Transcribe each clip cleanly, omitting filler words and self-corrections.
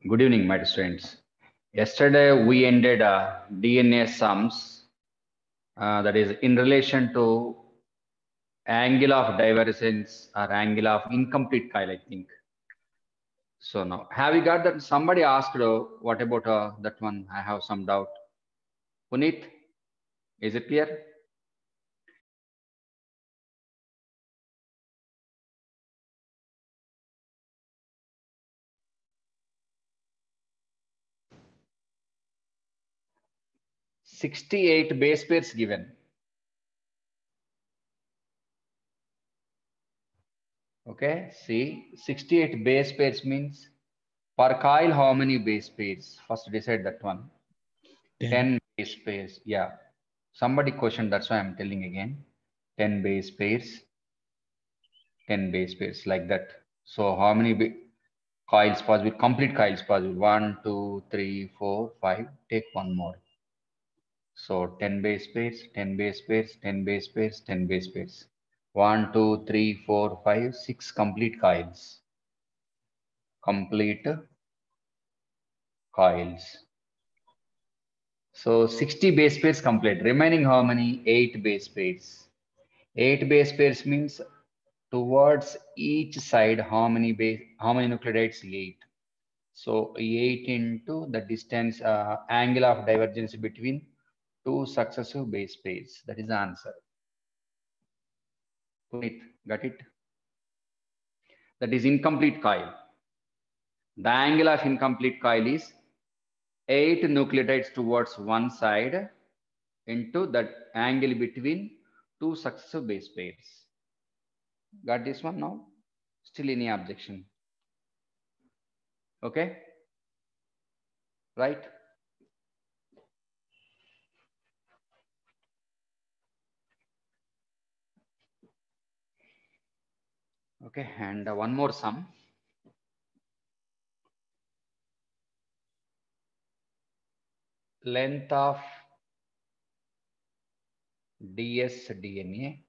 Good evening, my students. Yesterday we ended DNA sums, that is in relation to angle of divergence or angle of incomplete coil, I think. So now, have you got that? Somebody asked, what about that one? I have some doubt. Puneet, is it clear? 68 base pairs given. Okay, see, 68 base pairs means per coil how many base pairs? First decide that one. 10 base pairs. Yeah. Somebody questioned, that's why I'm telling again. 10 base pairs. 10 base pairs like that. So how many coils possible? Complete coils possible. 1, 2, 3, 4, 5. Take one more. So 10 base pairs, 10 base pairs, 10 base pairs, 10 base pairs. 1, 2, 3, 4, 5, 6 complete coils. Complete coils. So 60 base pairs complete. Remaining how many? 8 base pairs. 8 base pairs means towards each side how many nucleotides? 8. So 8 into the distance, angle of divergence between two successive base pairs. That is the answer. Puneet, got it? That is incomplete coil. The angle of incomplete coil is 8 nucleotides towards one side into that angle between two successive base pairs. Got this one now? Still any objection? Okay? Right? Okay, and one more sum. Length of dsDNA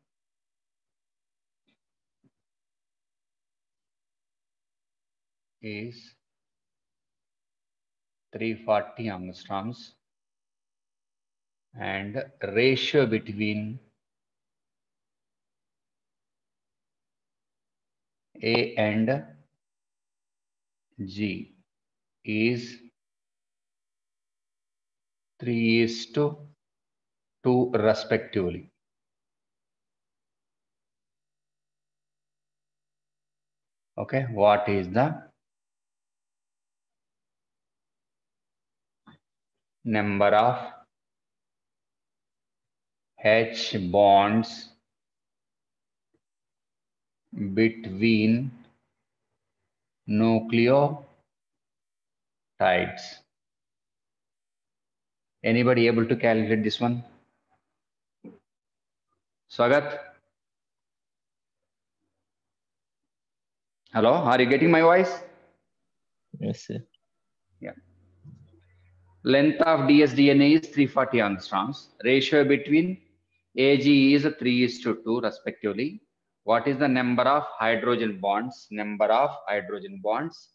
is 340 angstroms and ratio between A and G is 3:2 respectively. Okay, what is the number of H bonds between nucleotides? Anybody able to calculate this one? Swagat? Hello, are you getting my voice? Yes, sir. Yeah. Length of dsDNA is 340 angstroms. Ratio between AG is 3:2 respectively. What is the number of hydrogen bonds? Number of hydrogen bonds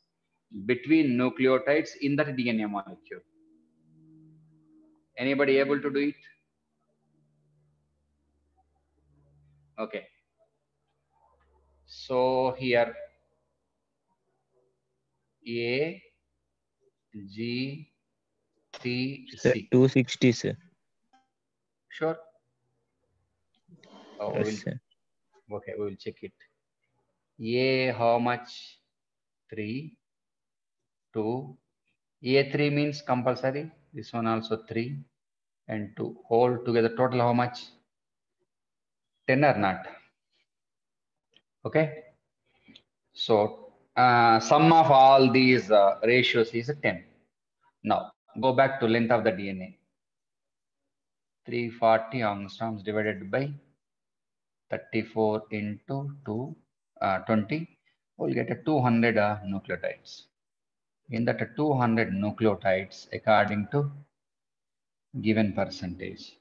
between nucleotides in that DNA molecule. Anybody able to do it? Okay. So here A, G, T, Sir, C. 260, sir. Sure. Oh, Yes, sir. okay, we will check it. A, how much? 3, 2. A3 means compulsory. This one also 3 and 2. Whole together total how much? 10 or not? Okay. So sum of all these ratios is 10. Now go back to length of the DNA. 340 angstroms divided by 34 into 20. We'll get a 200 nucleotides. In that 200 nucleotides according to given percentage.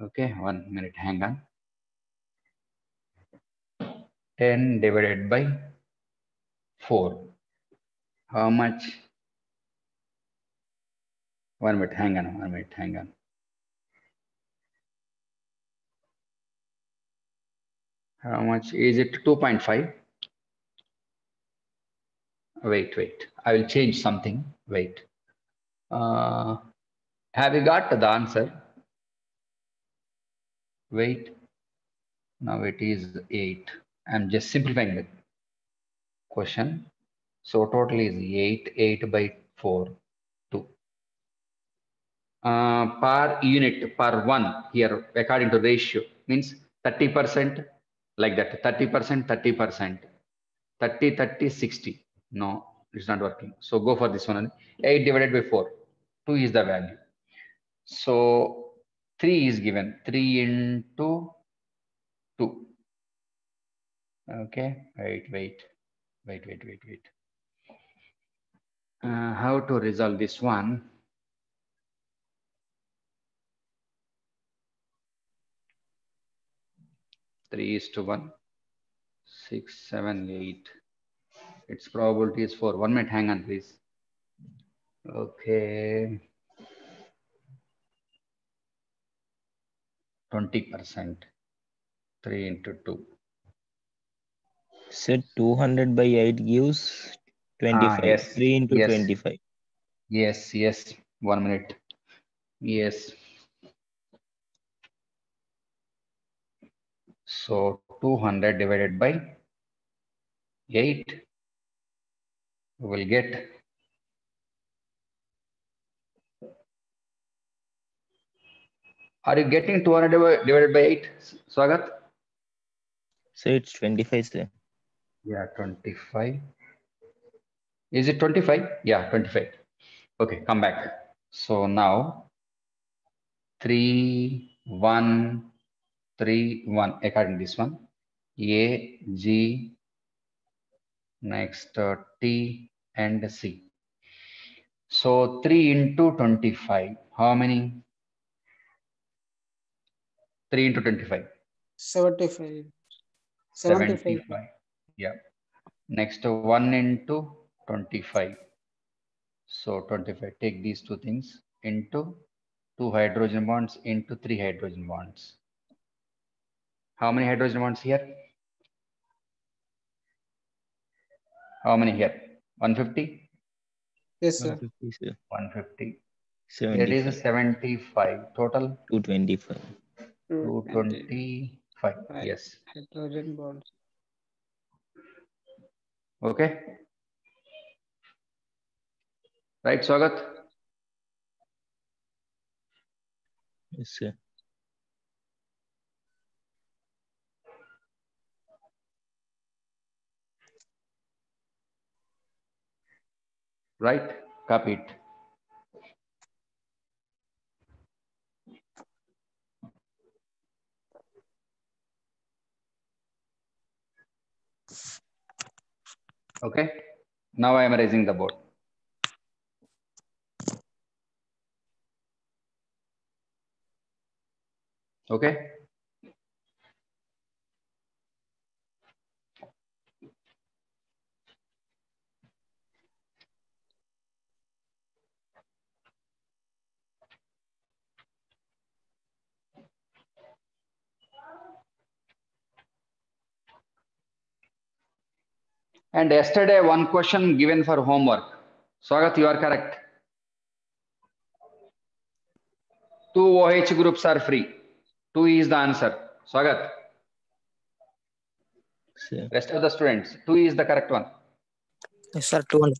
Okay, 1 minute, hang on. 10 divided by 4. How much? 1 minute, hang on, 1 minute, hang on. How much is it? 2.5. Wait. I will change something. Wait. Have you got the answer? Wait. Now it is 8. I'm just simplifying the question. So total is 8. 8 by 4, 2. Per unit, per one here, according to ratio, means 30%, like that. 30%, 30%. 30, 30, 60. No, it's not working. So go for this one. 8 divided by 4. 2 is the value. So 3 is given. 3 into 2. Okay. Wait. How to resolve this one? 3:1. 6, 7, 8. Its probability is 4. 1 minute. Hang on, please. Okay. 20%. 3 into 2. Sir, 200 by 8 gives 25. Yes. 3 into Yes. 25. Yes. 1 minute. Yes. So 200 divided by 8, we will get Are you getting 200 divided by 8, Swagat? So it's 25, sir. Yeah, 25. Is it 25? Yeah, 25. Okay, come back. So now 3, 1, 3, 1, according to this one. A, G, next T and C. So 3 into 25. How many? 3 into 25. 75. 75. Yeah. Next 1 into 25. So 25. Take these two things into 2 hydrogen bonds into 3 hydrogen bonds. How many hydrogen bonds here? How many here? 150? Yes, sir. 150, sir. 150. 75. It is a 75. Total 225. 225. Yes. Hydrogen bonds. Okay. Right, Swagat? Yes, sir. Right? Copy it. Okay. Now I am raising the board. Okay. And yesterday, one question given for homework. Swagat, you are correct. 2 OH groups are free. 2 is the answer. Swagat. Sir. Rest of the students, 2 is the correct one. Yes, sir. 200.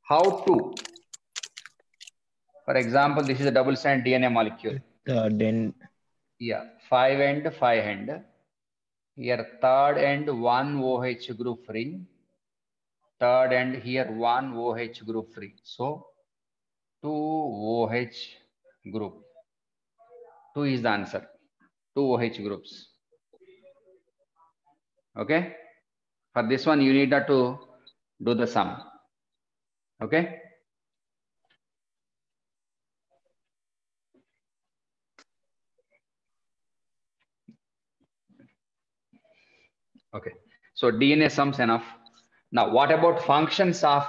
How to? For example, this is a double strand DNA molecule. Third and Yeah, 5 and 5 end. Here third end 1 OH group free. Third end here 1 OH group free. So 2 OH group. 2 is the answer. 2 OH groups. Okay. For this one, you need to do the sum. Okay. Okay. So DNA sums enough. Now, what about functions of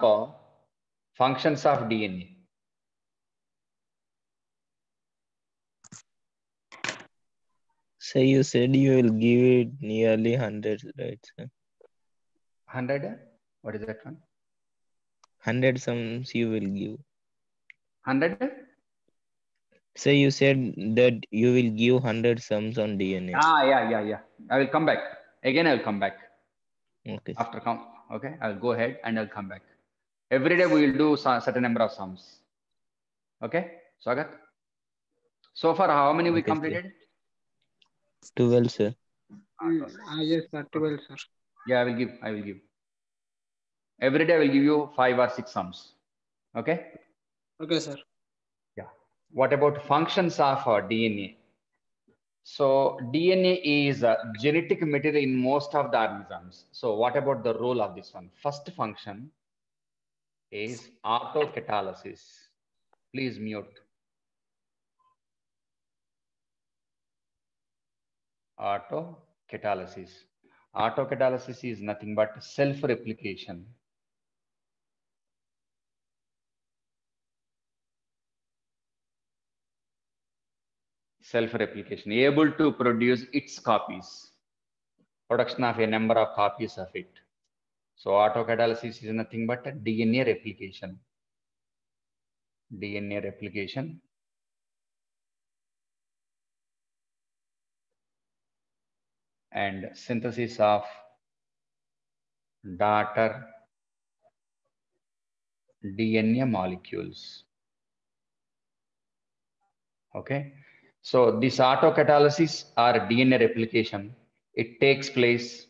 DNA? So you said you will give it nearly 100, right, sir? 100? What is that one? 100 sums you will give. 100? So you said that you will give 100 sums on DNA. Yeah. I will come back. Again, I will come back. Okay. After come, okay, I will go ahead and I'll come back. Every day we will do a certain number of sums. Okay, Swagat? So far, how many we Okay, sir. completed? 12, sir. Yes, sir. 12, sir. Yeah, I will give. Every day I will give you 5 or 6 sums. Okay? Okay, sir. Yeah. What about functions of DNA? So DNA is a genetic material in most of the organisms. So what about the role of this one? First function is autocatalysis. Please mute. Autocatalysis. Autocatalysis is nothing but self-replication. Self-replication, able to produce its copies. Production of a number of copies of it. So autocatalysis is nothing but a DNA replication. DNA replication. And synthesis of daughter DNA molecules. Okay. So this autocatalysis or DNA replication, it takes place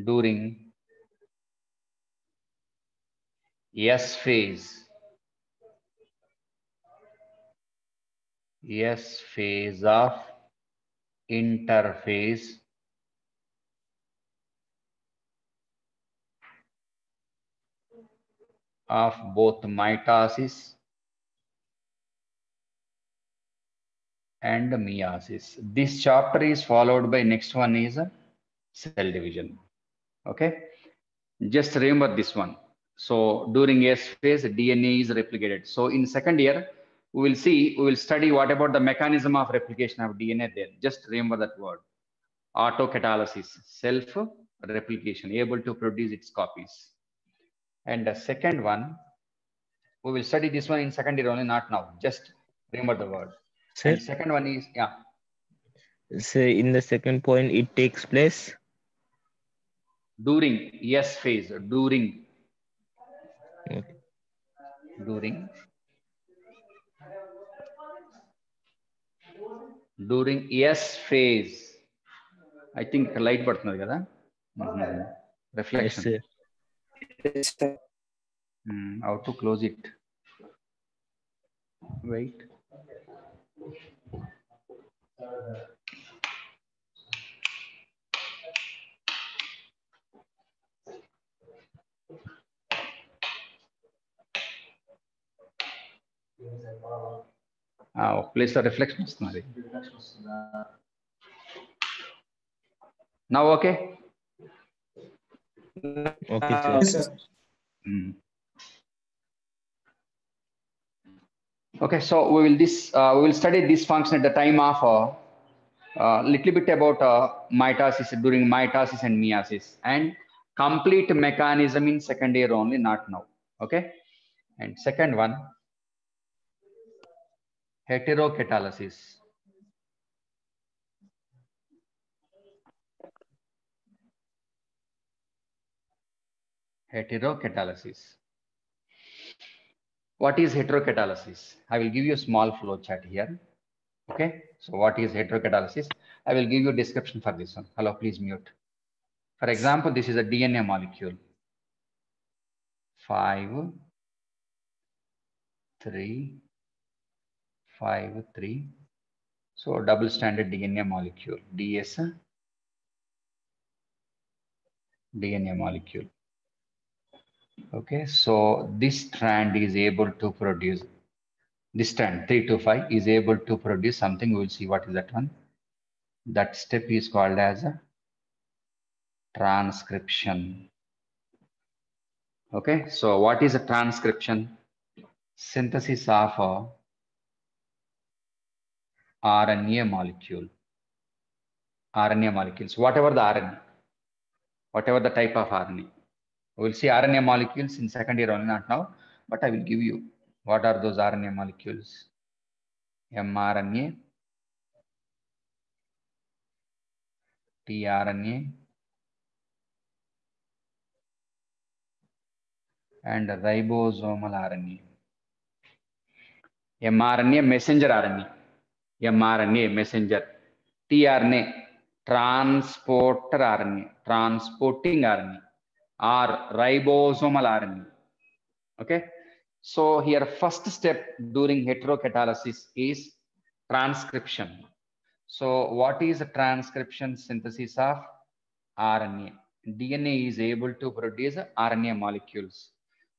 during S phase. S phase of interphase of both mitosis and meiosis. This chapter is followed by next one is cell division. Okay, just remember this one. So during S phase, DNA is replicated. So in second year, we will study what about the mechanism of replication of DNA there. Just remember that word. Autocatalysis, self-replication, able to produce its copies. And the second one, we will study this one in second year only, not now. Just remember the word. Sir? And second one is, yeah. So in the second point, it takes place During S phase, during S phase. I think light button kada. Reflection. Yes, sir. Yes, sir. How to close it? Wait. Place the reflection. Now okay. Okay, sir. Yes, sir. Okay, so we will study this function at the time of little bit about mitosis, during mitosis and meiosis, and complete mechanism in second year only, not now. Okay, and second one, heterocatalysis. Heterocatalysis. What is heterocatalysis? I will give you a small flow chart here. Okay, so what is heterocatalysis? I will give you a description for this one. Hello, please mute. For example, this is a DNA molecule. 5, 3, 5, 3. So double stranded DNA molecule, DNA molecule. Okay, so this strand is able to produce, this strand 3 to 5 is able to produce something. We will see what is that one. That step is called as a transcription. Okay, so what is a transcription? Synthesis of a RNA molecule. RNA molecules, whatever the RNA, whatever the type of RNA. We'll see RNA molecules in second year only, not now, but I will give you what are those RNA molecules. mRNA, tRNA, and ribosomal RNA. mRNA, messenger RNA. mRNA, messenger. tRNA, transporter RNA, transporting RNA, or ribosomal RNA. Okay. So here first step during heterocatalysis is transcription. So what is a transcription? Synthesis of RNA. DNA is able to produce RNA molecules.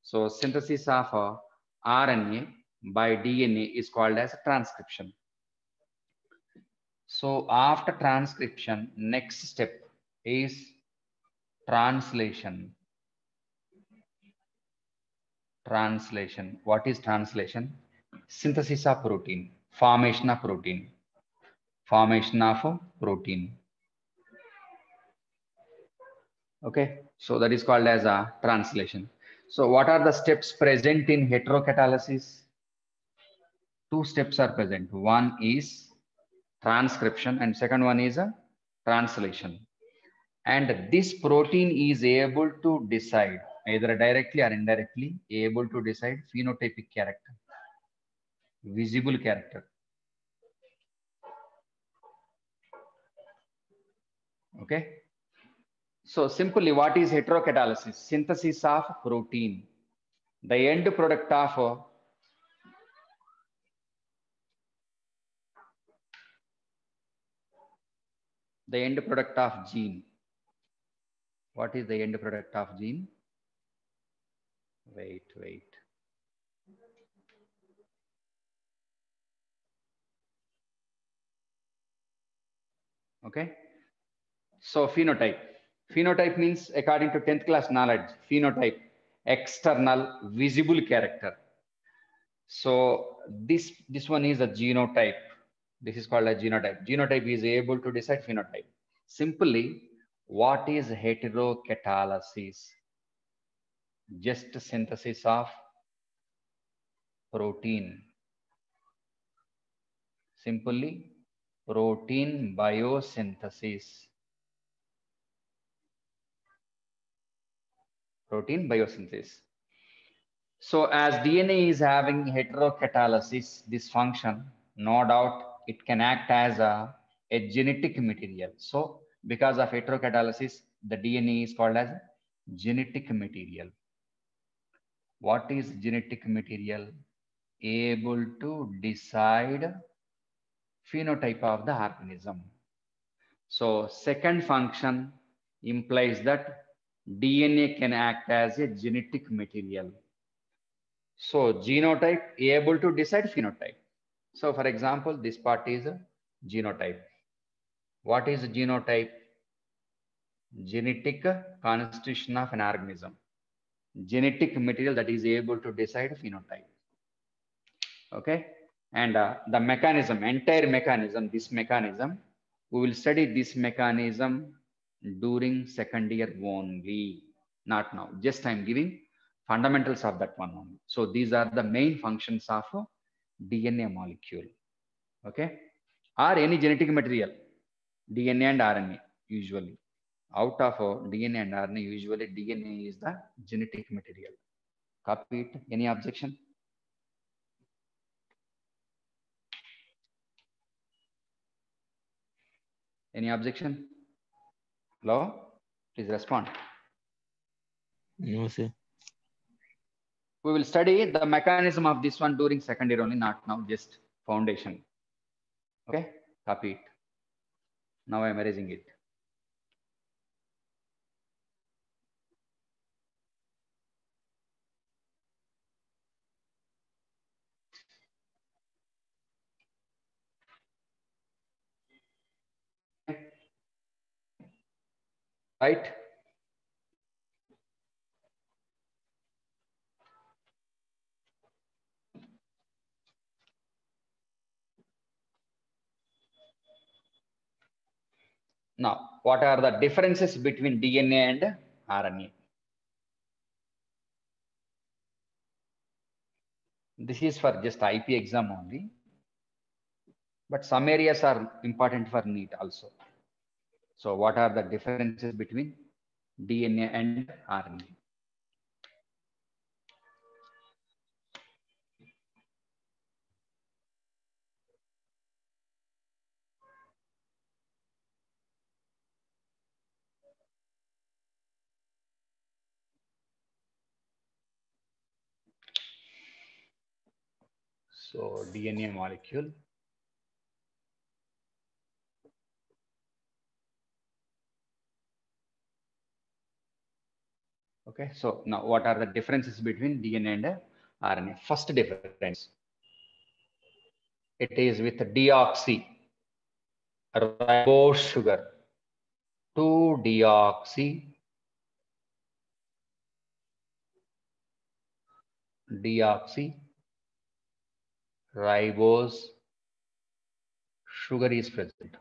So synthesis of RNA by DNA is called as transcription. So after transcription, next step is translation. Translation. What is translation? Synthesis of protein, formation of protein, formation of protein. Okay, so that is called as a translation. So what are the steps present in heterocatalysis? Two steps are present. One is transcription and second one is a translation. And this protein is able to decide either directly or indirectly able to decide phenotypic character, visible character. Okay. So simply what is heterocatalysis? Synthesis of protein. The end product of gene. What is the end product of gene? Wait. Okay. So phenotype. Phenotype means according to 10th class knowledge, phenotype, external visible character. So this one is a genotype. This is called a genotype. Genotype is able to decide phenotype. Simply, what is heterocatalysis? Just synthesis of protein. Simply, protein biosynthesis. Protein biosynthesis. So as DNA is having heterocatalysis, this function, no doubt it can act as a genetic material. So because of heterocatalysis, the DNA is called as genetic material. What is genetic material? Able to decide phenotype of the organism. So second function implies that DNA can act as a genetic material. So genotype able to decide phenotype. So for example, this part is a genotype. What is a genotype? Genetic constitution of an organism. Genetic material that is able to decide phenotype. Okay. And the mechanism, entire mechanism, this mechanism, we will study this mechanism during second year only, not now. Just I'm giving fundamentals of that one only. So these are the main functions of a DNA molecule. Okay. Or any genetic material, DNA and RNA usually. Out of DNA and RNA, usually DNA is the genetic material. Copy it. Any objection? Any objection? Hello? Please respond. No, sir. We will study the mechanism of this one during second year only, not now, just foundation. Okay? Copy it. Now I am erasing it. right? Now, what are the differences between DNA and RNA? This is for just IP exam only, but some areas are important for NEET also. So what are the differences between DNA and RNA? So DNA molecule. Okay, so now what are the differences between DNA and RNA? First difference, it is with deoxy ribose sugar, 2-deoxy ribose sugar is present.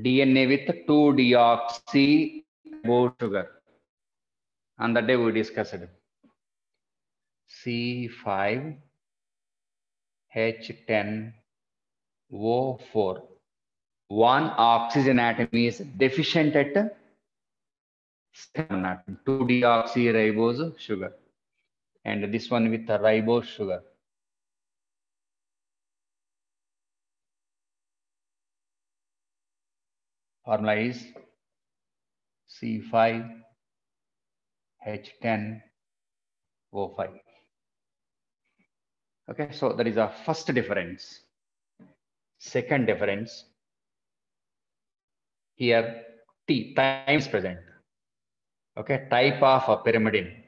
DNA with 2-deoxy ribose sugar. On the day we discussed C5H10O4. One oxygen atom is deficient at second atom, 2-deoxyribose sugar. And this one with the ribose sugar. Formula is C5H10O5. Okay, so that is our first difference. Second difference, here T, time is present. Okay, type of a pyrimidine.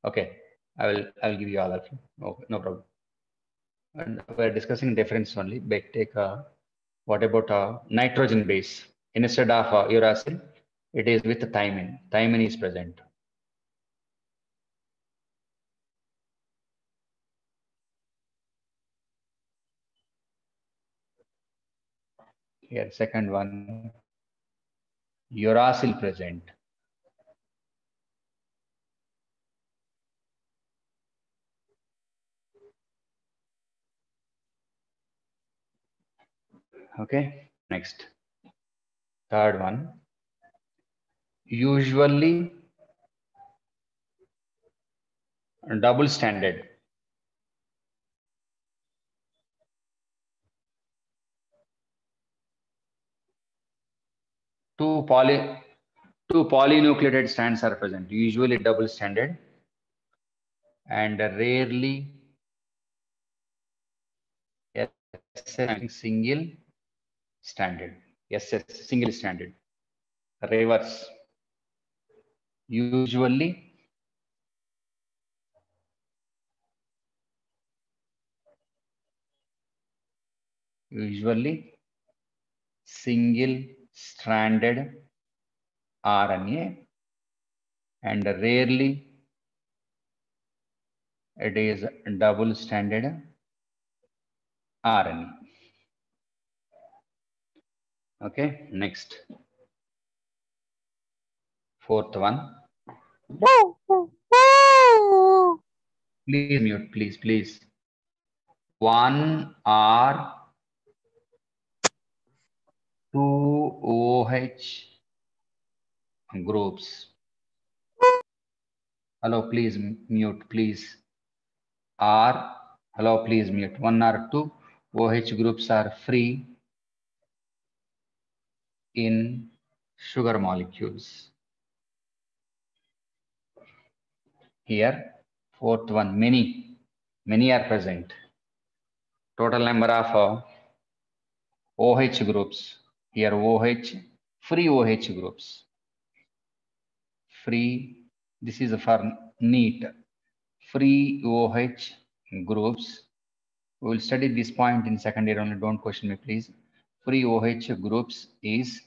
Okay, I'll give you all of you. Okay, no problem. And we're discussing difference only. But take what about a nitrogen base? Instead of uracil, it is with thymine. Thymine is present. Here, second one, uracil present. Okay, next. Third one, usually double stranded. Two polynucleotide strands are present, usually double stranded, and rarely single stranded. Yes, single stranded. Reverse. Usually single stranded RNA, and rarely it is double stranded RNA. Okay, next. Fourth one. Please mute, please. 1R 2OH groups. Hello, please mute, please. Hello, please mute. 1 or 2 OH groups are free in sugar molecules. Here, fourth one, many are present. Total number of OH groups. Here, free OH groups. Free, this is for NEET. Free OH groups. We will study this point in second year only. Don't question me, please. Free OH groups is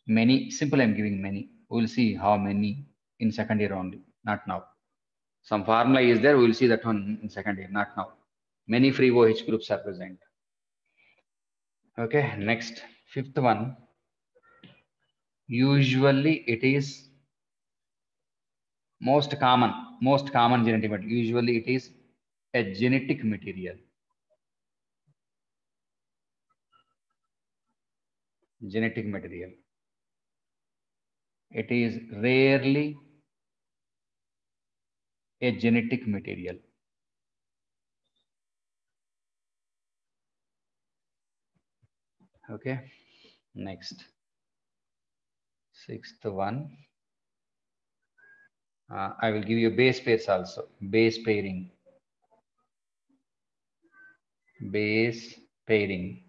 Many, simple I'm giving many. We'll see how many in second year only, not now. Some formula is there, we'll see that one in second year, not now. Many free OH groups are present. Okay, next, fifth one. Usually it is most common genetic material. Usually it is a genetic material. Genetic material. It is rarely a genetic material. Okay, next, sixth one. I will give you base pairs also. Base pairing. Base pairing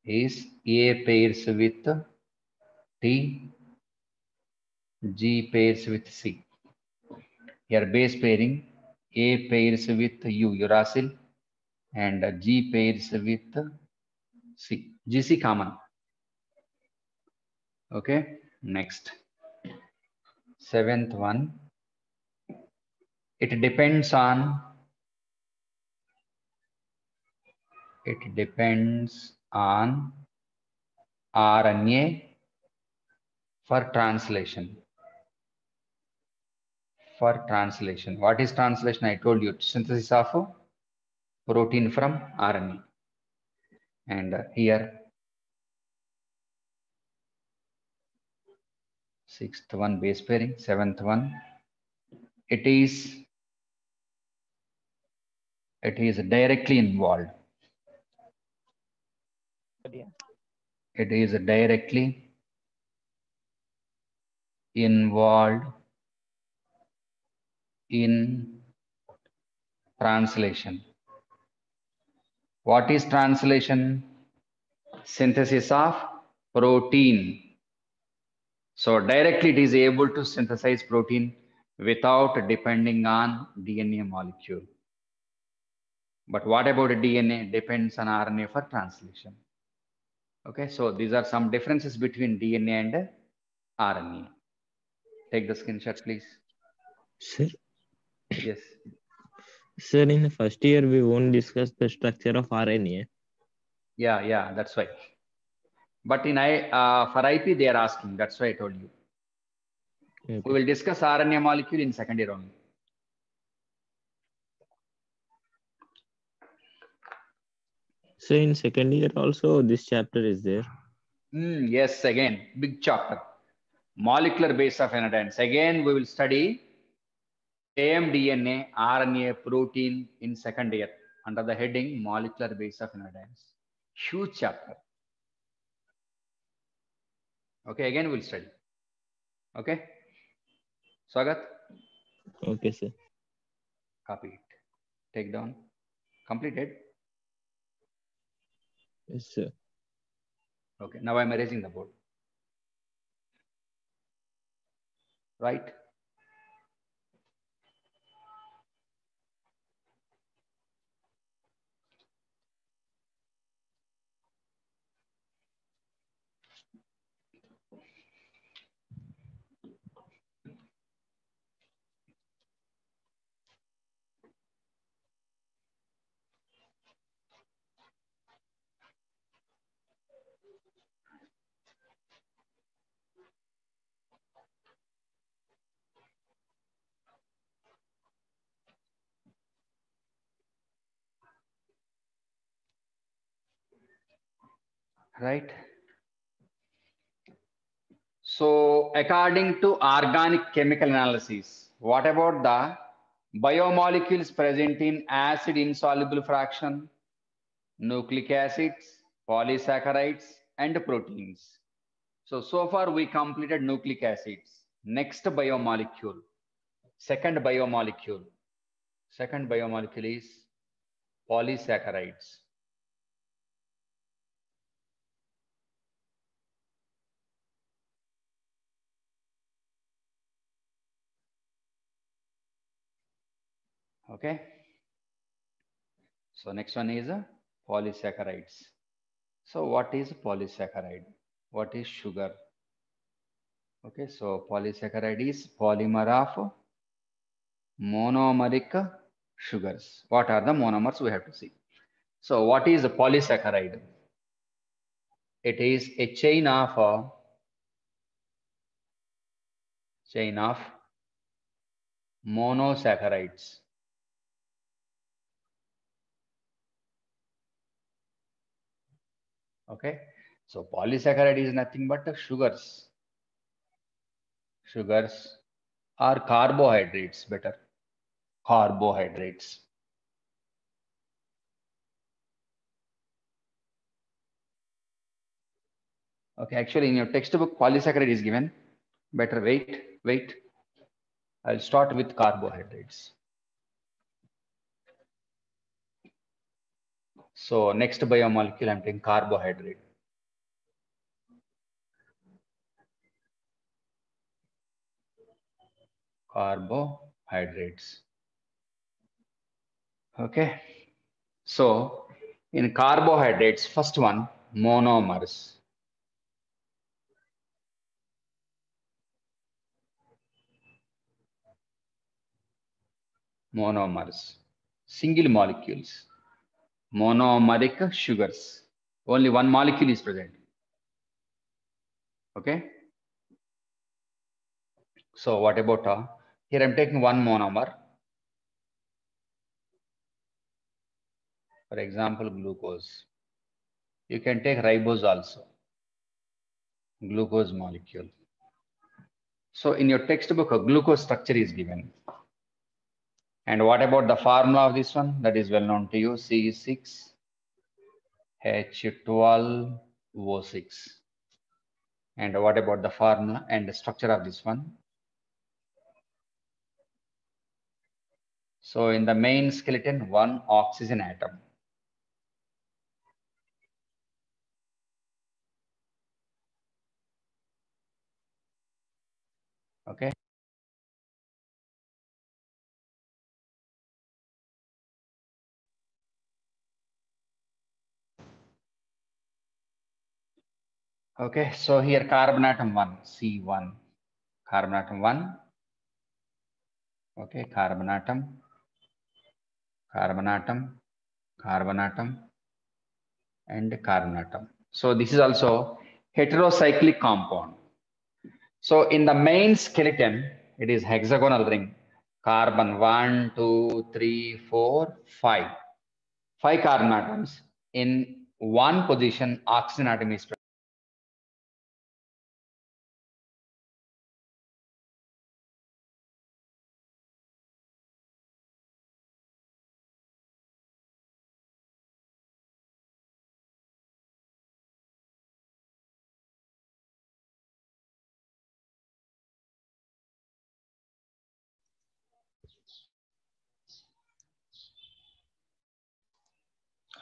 is A pairs with T, G pairs with C. Here base pairing, A pairs with U, uracil, and G pairs with C. GC common. Okay, next. Seventh one. It depends on RNA for translation. For translation. What is translation? I told you, synthesis of protein from RNA. And here, sixth one base pairing, seventh one, it is directly involved. It is directly involved in translation. What is translation? Synthesis of protein. So directly it is able to synthesize protein without depending on DNA molecule. But what about DNA? Depends on RNA for translation. Okay, so these are some differences between DNA and RNA. Take the screenshot, please. Sir, Yes. sir, in the first year we won't discuss the structure of RNA. Yeah, that's why. But in for IP they are asking. That's why I told you. Okay. We will discuss RNA molecule in second year only. So in second year also this chapter is there. Yes, again, big chapter. Molecular base of anadines. Again, we will study same DNA, RNA, protein in second year under the heading molecular base of anadines. Huge chapter. Okay, again we'll study. Okay. Swagat? Okay, sir. Copy it. Take down. Completed. Yes, sir. Okay, now I'm erasing the board. Right? Right? So according to organic chemical analysis, what about the biomolecules present in acid insoluble fraction, nucleic acids, polysaccharides, and proteins? So far we completed nucleic acids. Next biomolecule, second biomolecule is polysaccharides. Okay. So next one is polysaccharides. So what is polysaccharide? What is sugar? Okay, so polysaccharide is polymer of monomeric sugars. What are the monomers? We have to see. So what is a polysaccharide? It is a chain of monosaccharides. Okay, so polysaccharide is nothing but sugars. Sugars are carbohydrates, better. Carbohydrates. Okay, actually in your textbook polysaccharide is given. Better wait. I'll start with carbohydrates. So next biomolecule I'm taking carbohydrate. Carbohydrates. Okay. So in carbohydrates, first one, monomers. Monomers. Single molecules. Monomeric sugars. Only one molecule is present. Okay. So what about here I'm taking one monomer. For example, glucose. You can take ribose also. Glucose molecule. So in your textbook, a glucose structure is given. And what about the formula of this one? That is well known to you. C6H12O6. And what about the formula and the structure of this one? So in the main skeleton, one oxygen atom. Okay. Okay, so here carbon atom 1, C1. Carbon atom 1. Okay, carbon atom, carbon atom, carbon atom, and carbon atom. So this is also heterocyclic compound. So in the main skeleton, it is hexagonal ring. Carbon 1, 2, 3, 4, 5. 5 carbon atoms. In one position, oxygen atom is present.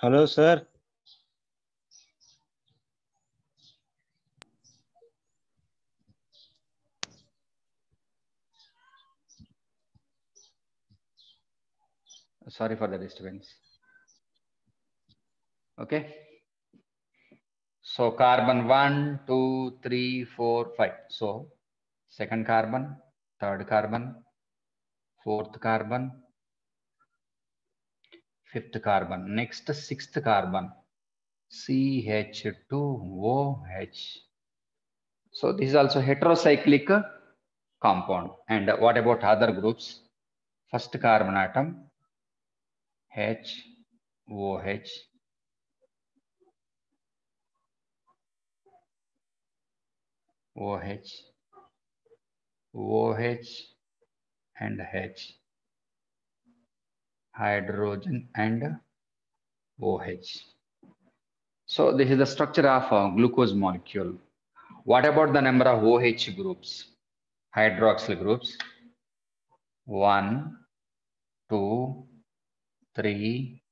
Hello, sir. Sorry for the disturbance. Okay. So carbon 1, 2, 3, 4, 5. So second carbon, third carbon, fourth carbon, fifth carbon. Next, sixth carbon, CH2OH. So this is also heterocyclic compound. And what about other groups? First carbon atom, H, OH. OH, OH, and H. Hydrogen and OH. So this is the structure of a glucose molecule. What about the number of OH groups? Hydroxyl groups. 1, 2, 3,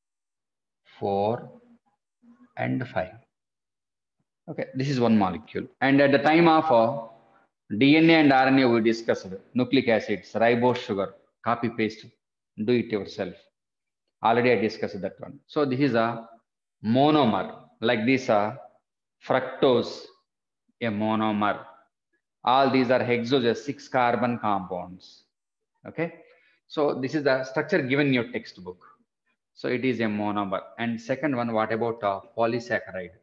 4, and 5. Okay, this is one molecule. And at the time of DNA and RNA, we discussed nucleic acids, ribose sugar, copy paste, do it yourself. Already I discussed that one. So this is a monomer, like this fructose a monomer. All these are hexoses, 6 carbon compounds. Okay. So this is the structure given in your textbook. So it is a monomer. And second one, what about polysaccharide?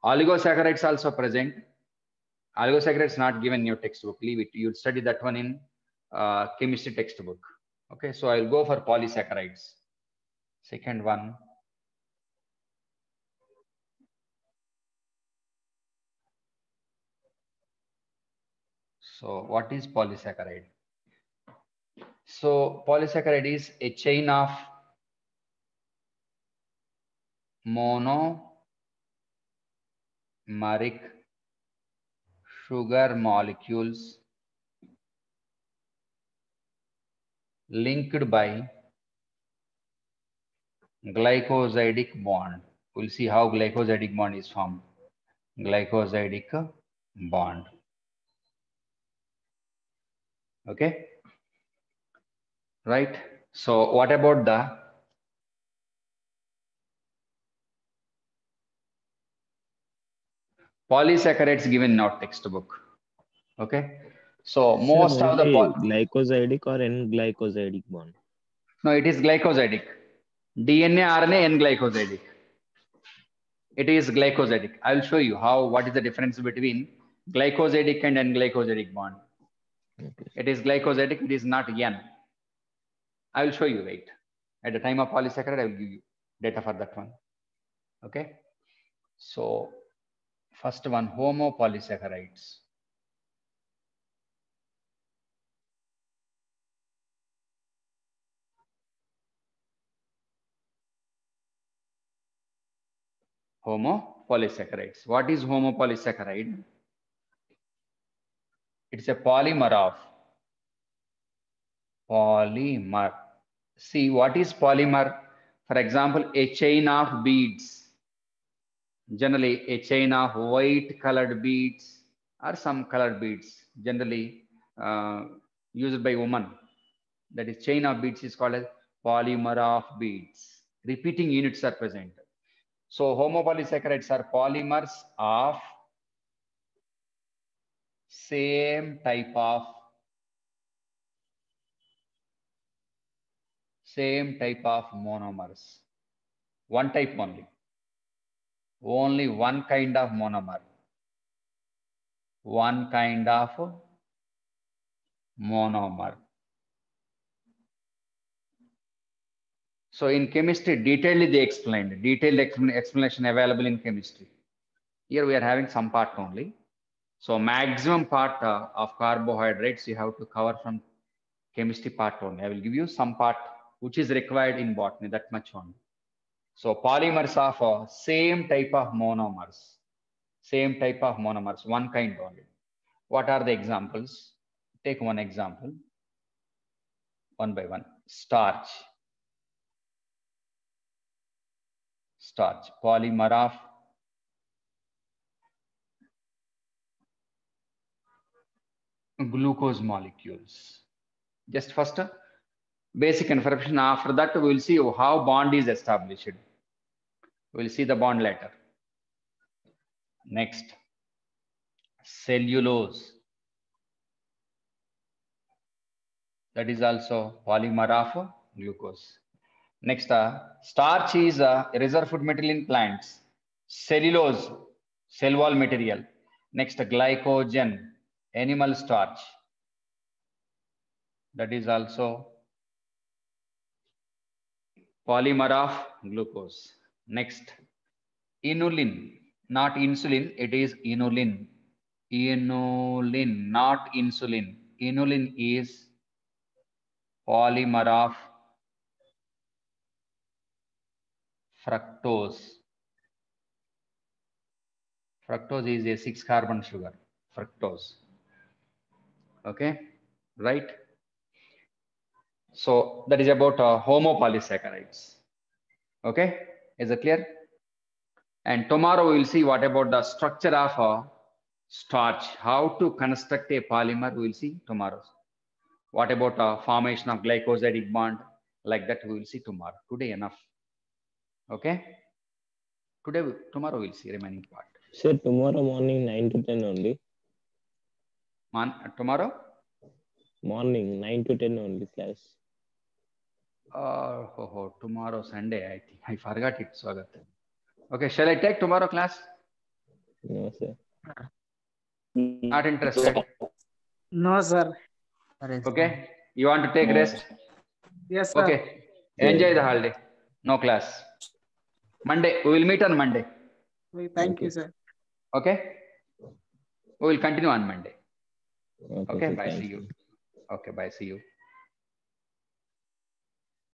Oligosaccharides also present. Oligosaccharides not given in your textbook. Leave it. You'll study that one in chemistry textbook. Okay. So I'll go for polysaccharides. Second one. So what is polysaccharide? So polysaccharide is a chain of monomeric sugar molecules linked by glycosidic bond. We'll see how glycosidic bond is formed. Glycosidic bond. Okay. Right. So what about the polysaccharides given in our textbook? Okay. So most Sir, of the glycosidic or N-glycosidic bond? No, it is glycosidic. DNA, RNA, N-glycosidic. It is glycosidic. I will show you what is the difference between glycosidic and N-glycosidic bond. Okay. It is glycosidic, it is not N. I will show you, wait. At the time of polysaccharide, I will give you data for that one. Okay. So first one, homopolysaccharides. Homopolysaccharides. What is homopolysaccharide? It's a polymer of polymer. See, what is polymer? For example, a chain of beads. Generally, a chain of white colored beads or some colored beads, generally used by women. That is, chain of beads is called as polymer of beads. Repeating units are present. So homopolysaccharides are polymers of same type of monomers. One type only. Only one kind of monomer. One kind of monomer. So in chemistry, detailedly they explained. Detailed explanation available in chemistry. Here we are having some part only. So maximum part of carbohydrates you have to cover from chemistry part only. I will give you some part which is required in botany, that much only. So polymers of same type of monomers. Same type of monomers, one kind only. What are the examples? Take one example, one by one. Starch. Starch, polymer of glucose molecules. Just first, basic information. After that, we will see how bond is established. We will see the bond later. Next, cellulose. That is also polymer of glucose. Next, starch is a reserve food material in plants. Cellulose, cell wall material. Next, glycogen, animal starch. That is also polymer of glucose. Next, inulin, not insulin, it is inulin. Inulin, not insulin. Inulin is polymer of fructose. Fructose is a 6 carbon sugar, fructose. Okay, right? So that is about homopolysaccharides. Okay, is it clear? And tomorrow we will see what about the structure of starch, how to construct a polymer. We will see tomorrow. What about formation of glycosidic bond? Like that we will see tomorrow. Today enough. Okay. Tomorrow we'll see remaining part. Sir, tomorrow morning 9 to 10 only. Tomorrow? Morning 9 to 10 only class. Tomorrow Sunday, I think. I forgot it, Swagat. Okay, shall I take tomorrow class? No, sir. Not interested. No, sir. Okay, you want to take No. rest? Yes, sir. Okay, enjoy the holiday. No class. Monday, we will meet on Monday. Thank you, sir. Okay, we will continue on Monday. Okay, sir, bye. thank See you. Okay, bye. See you.